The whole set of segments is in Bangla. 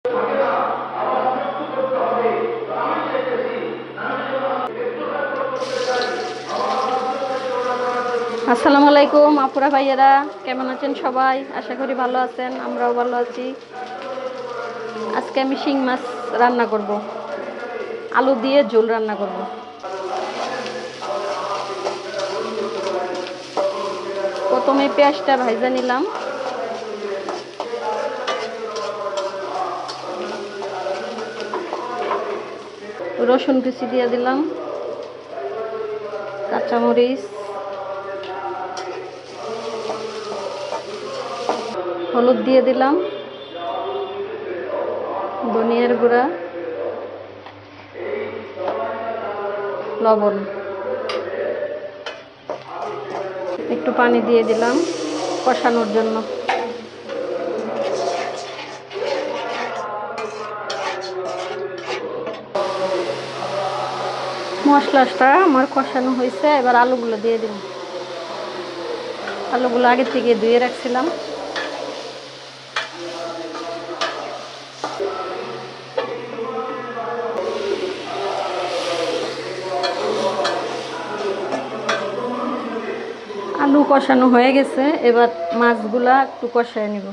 আসসালামু আলাইকুম আপুরা ভাইয়েরা, কেমন আছেন সবাই? আশা করি ভালো আছেন, আমরাও ভালো আছি। আজকে আমি শিং মাছ রান্না করব, আলু দিয়ে ঝোল রান্না করব। প্রথমে পেঁয়াজটা ভাজা নিলাম, রসুন কুচি দিয়ে দিলাম, কাঁচামরিচ, হলুদ দিয়ে দিলাম, ধনিয়ার গুঁড়া, লবণ, একটু পানি দিয়ে দিলাম কষানোর জন্য। মশলাটা আমার কষানো হয়েছে, এবার আলুগুলো দিয়ে দিলাম। আলুগুলো আগে থেকে ধুয়ে রাখছিলাম। আলু কষানো হয়ে গেছে, এবার মাছগুলা একটু কষায় নিব।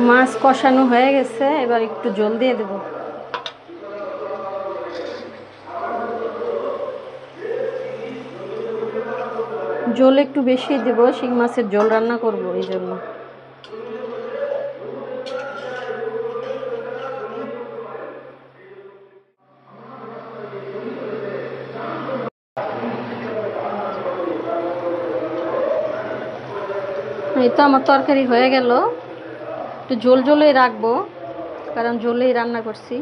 মাছ কষানো হয়ে গেছে, এবার একটু জল দিয়ে দেব। জল একটু বেশি দেব, শিং মাছের ঝোল রান্না করব এই জন্য। এই তো আমার তরকারি হয়ে গেল। একটু ঝোল ঝোলেই রাখবো, কারণ ঝোলেই রান্না করছি।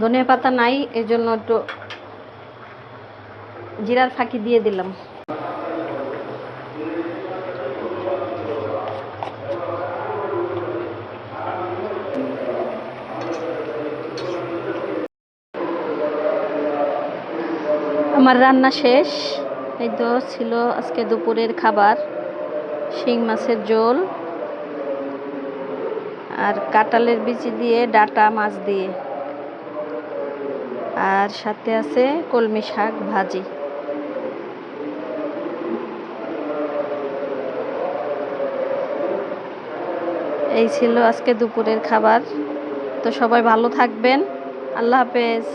ধনিয়া পাতা নাই, এই জন্য একটু জিরার ফাঁকি দিয়ে দিলাম। আমার রান্না শেষ। এই তো ছিল আজকে দুপুরের খাবার, শিং মাছের ঝোল আর কাঁঠালের বিচি দিয়ে ডাটা মাছ দিয়ে, আর সাথে আছে কলমি শাক ভাজি। এই ছিল আজকে দুপুরের খাবার। তো সবাই ভালো থাকবেন, আল্লাহ হাফেজ।